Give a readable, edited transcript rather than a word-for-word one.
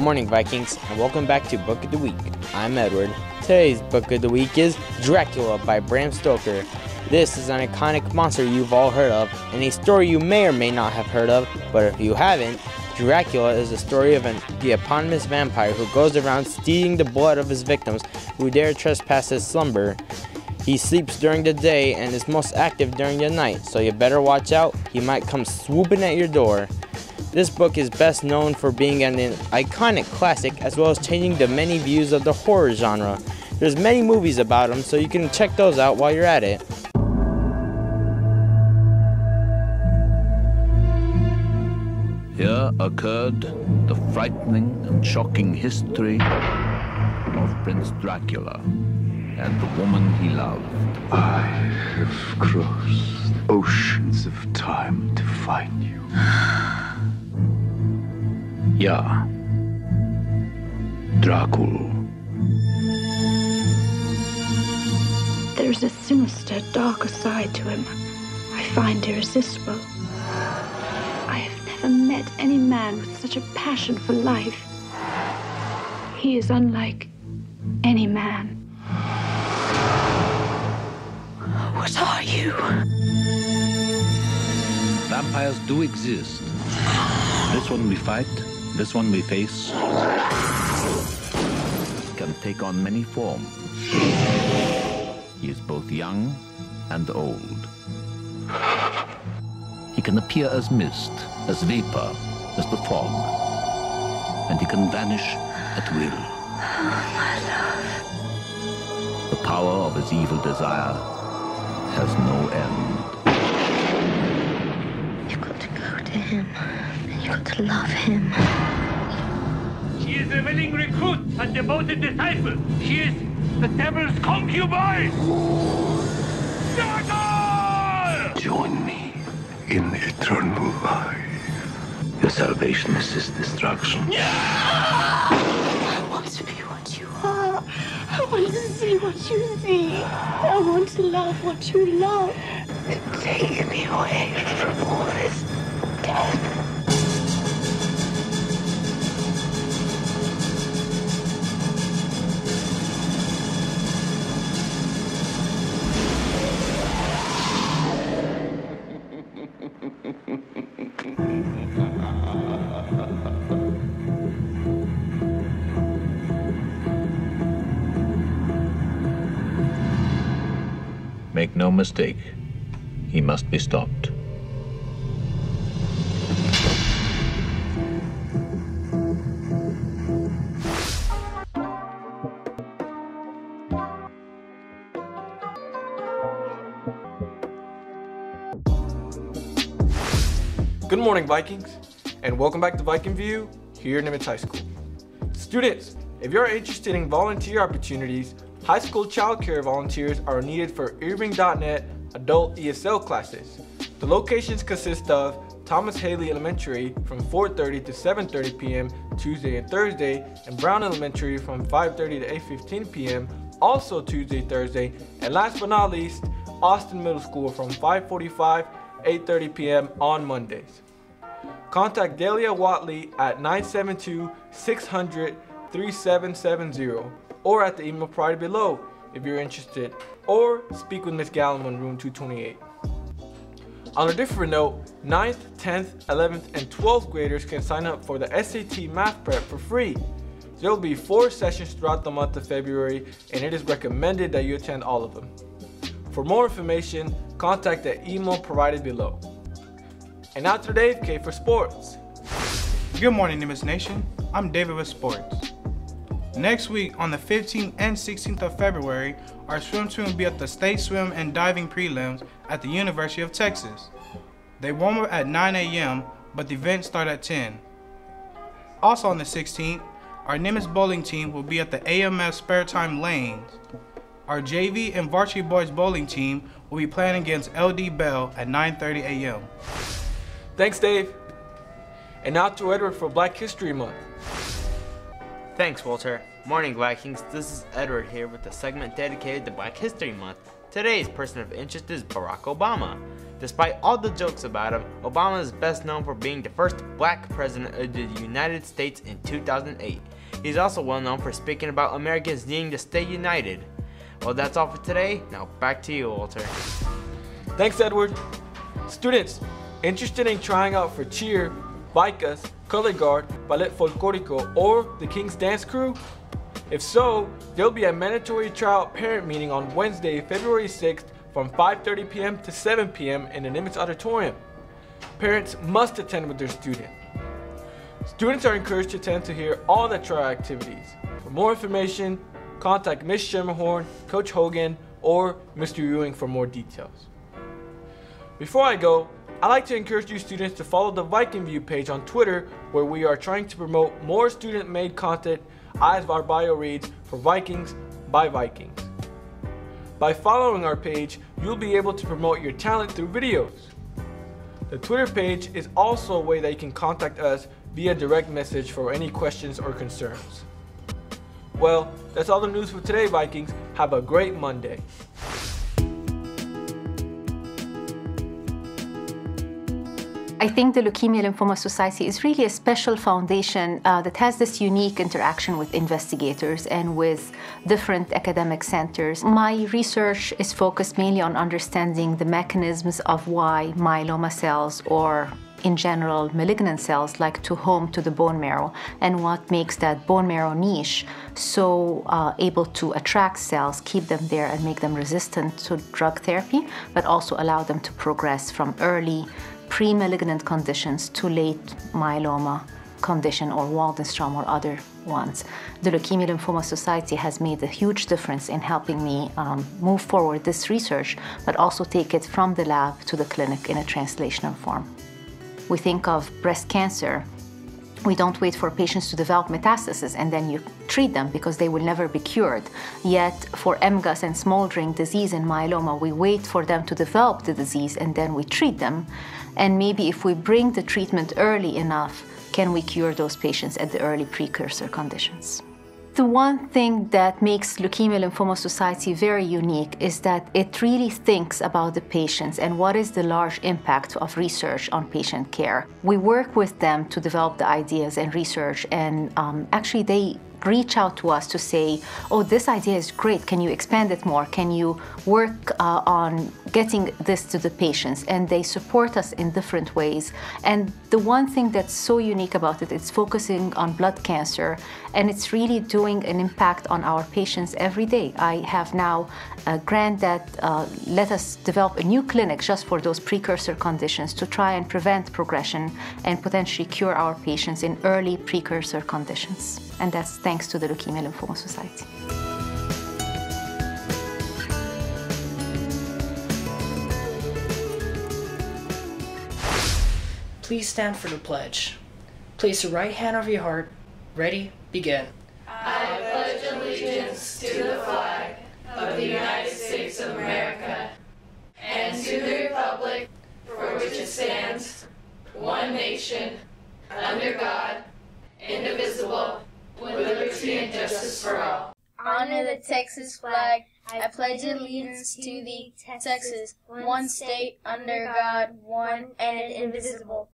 morning, Vikings, and welcome back to Book of the Week. I'm Edward. Today's Book of the Week is Dracula by Bram Stoker. This is an iconic monster you've all heard of, and a story you may or may not have heard of, but if you haven't, Dracula is the story of the eponymous vampire who goes around stealing the blood of his victims who dare trespass his slumber. He sleeps during the day and is most active during the night, so you better watch out, he might come swooping at your door. This book is best known for being an iconic classic as well as changing the many views of the horror genre. There's many movies about him, so you can check those out while you're at it. Here occurred the frightening and shocking history of Prince Dracula and the woman he loved. I have crossed oceans of time to find you. Ja, Dracula. There's a sinister, darker side to him I find irresistible. I have never met any man with such a passion for life. He is unlike any man. What are you? Vampires do exist. This one we fight, this one we face, can take on many forms. He is both young and old. He can appear as mist, as vapor, as the fog, and he can vanish at will. My love. The power of his evil desire has no end. You've got to go to him. You've got to love him. She is a willing recruit and devoted disciple. She is the devil's concubine. Dracula! Join me in eternal life. Your salvation is his destruction. I want to be what you are. I want to see what you see. I want to love what you love. Take me away from all this death. Make no mistake, he must be stopped. Good morning, Vikings, and welcome back to Viking View here at Nimitz High School. Students, if you're interested in volunteer opportunities, high school child care volunteers are needed for Irving.net adult ESL classes. The locations consist of Thomas Haley Elementary from 4:30 to 7:30 p.m. Tuesday and Thursday, and Brown Elementary from 5:30 to 8:15 p.m. also Tuesday, Thursday, and last but not least, Austin Middle School from 5:45 8:30 p.m. on Mondays. Contact Delia Watley at 972-600-3770 or at the email provided below if you're interested, or speak with Ms. Gallum on room 228. On a different note, 9th, 10th, 11th, and 12th graders can sign up for the SAT Math Prep for free. There will be 4 sessions throughout the month of February, and it is recommended that you attend all of them. For more information, contact the email provided below. And now to Dave K for sports. Good morning, Nimitz Nation. I'm David with sports. Next week, on the 15th and 16th of February, our swim team will be at the State Swim and Diving Prelims at the University of Texas. They warm up at 9 a.m., but the event starts at 10. Also on the 16th, our Nimitz bowling team will be at the AMS Spare Time Lanes. Our JV and varsity boys bowling team will be playing against LD Bell at 9:30 a.m. Thanks, Dave. And now to Edward for Black History Month. Thanks, Walter. Morning, Vikings. This is Edward here with a segment dedicated to Black History Month. Today's person of interest is Barack Obama. Despite all the jokes about him, Obama is best known for being the first black president of the United States in 2008. He's also well known for speaking about Americans needing to stay united. Well, that's all for today. Now back to you, Walter. Thanks, Edward. Students interested in trying out for cheer, Vicas, color guard, ballet folklorico, or the King's Dance Crew? If so, there'll be a mandatory tryout parent meeting on Wednesday, February 6th from 5:30 p.m. to 7 p.m. in the Nimitz Auditorium. Parents must attend with their student. Students are encouraged to attend to hear all the tryout activities. For more information, contact Ms. Schermerhorn, Coach Hogan, or Mr. Ewing for more details. Before I go, I'd like to encourage you students to follow the Viking View page on Twitter, where we are trying to promote more student-made content as our bio reads for Vikings by Vikings. By following our page, you'll be able to promote your talent through videos. The Twitter page is also a way that you can contact us via direct message for any questions or concerns. Well, that's all the news for today, Vikings. Have a great Monday. I think the Leukemia Lymphoma Society is really a special foundation that has this unique interaction with investigators and with different academic centers. My research is focused mainly on understanding the mechanisms of why myeloma cells, or in general malignant cells, like to home to the bone marrow, and what makes that bone marrow niche so able to attract cells, keep them there, and make them resistant to drug therapy, but also allow them to progress from early pre-malignant conditions to late myeloma condition or Waldenstrom or other ones. The Leukemia Lymphoma Society has made a huge difference in helping me move forward this research, but also take it from the lab to the clinic in a translational form. We think of breast cancer. We don't wait for patients to develop metastasis and then you treat them because they will never be cured. Yet for MGUS and smoldering disease in myeloma, we wait for them to develop the disease and then we treat them. And maybe if we bring the treatment early enough, can we cure those patients at the early precursor conditions? The one thing that makes Leukemia Lymphoma Society very unique is that it really thinks about the patients and what is the large impact of research on patient care. We work with them to develop the ideas and research, and actually they reach out to us to say, oh, this idea is great, can you expand it more? Can you work on getting this to the patients? And they support us in different ways. And the one thing that's so unique about it, it's focusing on blood cancer, and it's really doing an impact on our patients every day. I have now a grant that let us develop a new clinic just for those precursor conditions to try and prevent progression and potentially cure our patients in early precursor conditions. And that's thanks to the Leukemia Lymphoma Society. Please stand for the pledge. Place your right hand over your heart. Ready, begin. I pledge allegiance to the flag of the United States of America and to the republic for which it stands, one nation, under God, indivisible, with liberty and justice for all. Honor the Texas flag. I pledge allegiance to the Texas, one state, under God, one and indivisible.